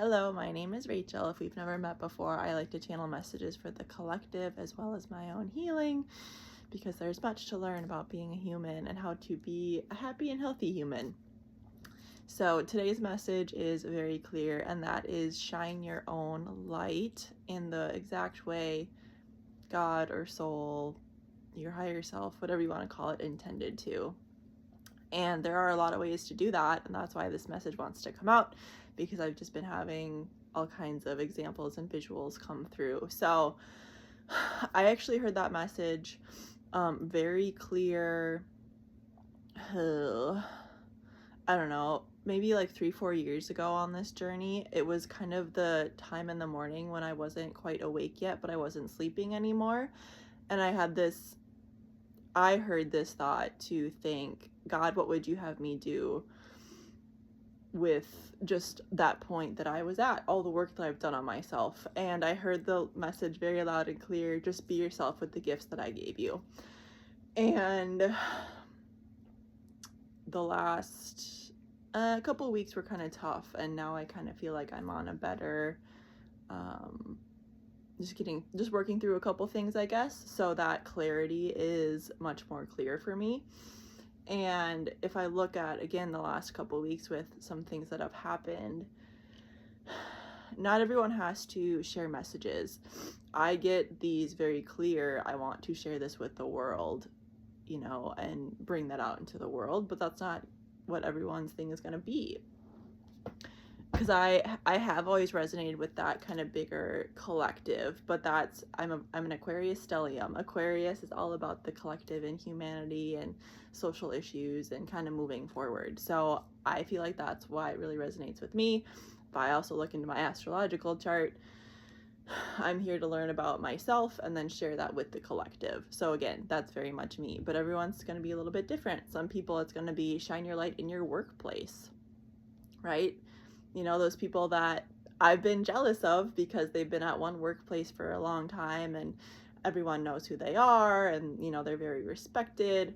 Hello, my name is Rachel. If we've never met before, I like to channel messages for the collective as well as my own healing because there's much to learn about being a human and how to be a happy and healthy human. So today's message is very clear, and that is shine your own light in the exact way God or soul, your higher self, whatever you want to call it, intended to. And there are a lot of ways to do that, and that's why this message wants to come out, because I've just been having all kinds of examples and visuals come through. So I actually heard that message very clear, I don't know, maybe like 3-4 years ago on this journey. It was kind of the time in the morning when I wasn't quite awake yet, but I wasn't sleeping anymore. And I heard this thought to think, God, what would you have me do with just that point that I was at, all the work that I've done on myself? And I heard the message very loud and clear, just be yourself with the gifts that I gave you. And the last couple of weeks were kind of tough, and now I kind of feel like I'm on a better, just working through a couple things, I guess, so that clarity is much more clear for me. And if I look at, again, the last couple of weeks with some things that have happened, not everyone has to share messages. I get these very clear, I want to share this with the world, and bring that out into the world, but that's not what everyone's thing is going to be. Because I have always resonated with that kind of bigger collective, but I'm an Aquarius stellium. Aquarius is all about the collective and humanity and social issues and kind of moving forward. So I feel like that's why it really resonates with me. If I also look into my astrological chart, I'm here to learn about myself and then share that with the collective. So again, that's very much me, but everyone's going to be a little bit different. Some people, it's going to be shine your light in your workplace, right? Those people that I've been jealous of because they've been at one workplace for a long time and everyone knows who they are and, they're very respected.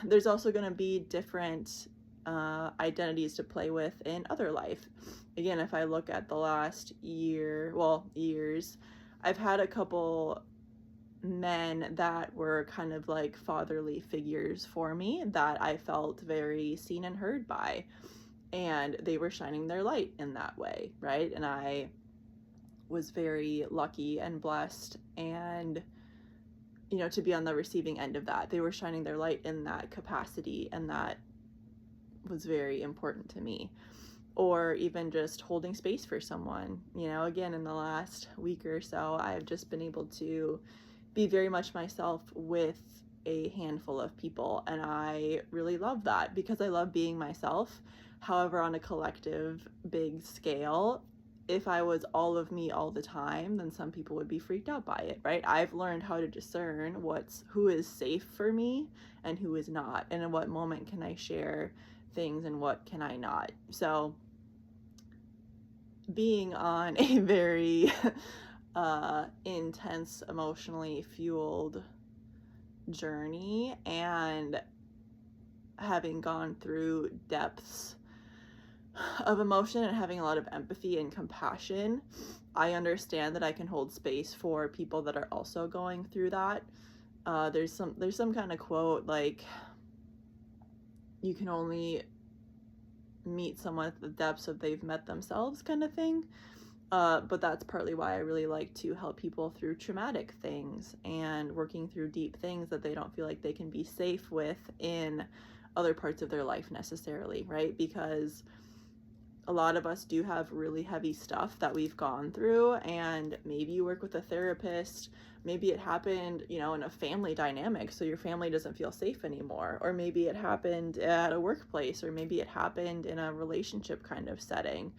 There's also going to be different identities to play with in other life. Again, if I look at the last years, I've had a couple men that were kind of like fatherly figures for me that I felt very seen and heard by. And they were shining their light in that way, right? And I was very lucky and blessed and, to be on the receiving end of that. They were shining their light in that capacity, and that was very important to me. Or even just holding space for someone. Again, in the last week or so, I've just been able to be very much myself with a handful of people, and I really love that because I love being myself. However, on a collective big scale, if I was all of me all the time, then some people would be freaked out by it, right? I've learned how to discern who is safe for me and who is not, and in what moment can I share things and what can I not. So being on a very intense, emotionally fueled journey and having gone through depths of emotion and having a lot of empathy and compassion, I understand that I can hold space for people that are also going through that. There's some kind of quote like, you can only meet someone at the depths of they've met themselves, kind of thing. But that's partly why I really like to help people through traumatic things and working through deep things that they don't feel like they can be safe with in other parts of their life necessarily, right? Because a lot of us do have really heavy stuff that we've gone through, and maybe you work with a therapist, maybe it happened, in a family dynamic, so your family doesn't feel safe anymore, or maybe it happened at a workplace, or maybe it happened in a relationship kind of setting.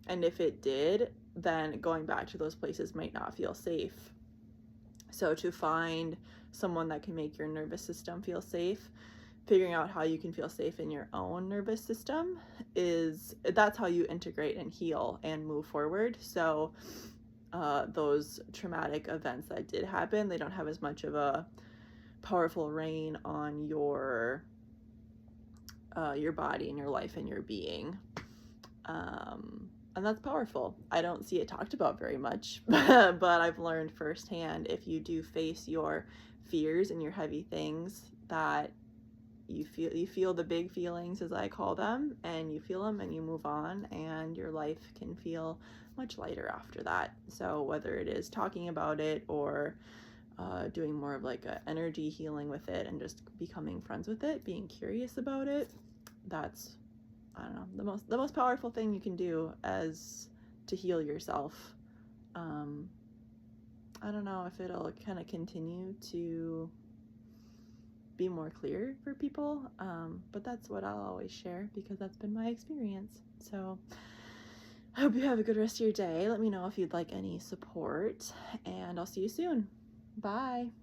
And if it did, then going back to those places might not feel safe. So to find someone that can make your nervous system feel safe, figuring out how you can feel safe in your own nervous system, that's how you integrate and heal and move forward. So those traumatic events that did happen, they don't have as much of a powerful reign on your body and your life and your being. And that's powerful. I don't see it talked about very much, but I've learned firsthand, if you do face your fears and your heavy things, that you feel the big feelings, as I call them, and you feel them and you move on, and your life can feel much lighter after that. So whether it is talking about it, or doing more of like a energy healing with it, and just becoming friends with it, being curious about it, that's, I don't know, the most powerful thing you can do as to heal yourself. I don't know if it'll kind of continue to be more clear for people, but that's what I'll always share, because that's been my experience. So I hope you have a good rest of your day. Let me know if you'd like any support, and I'll see you soon. Bye.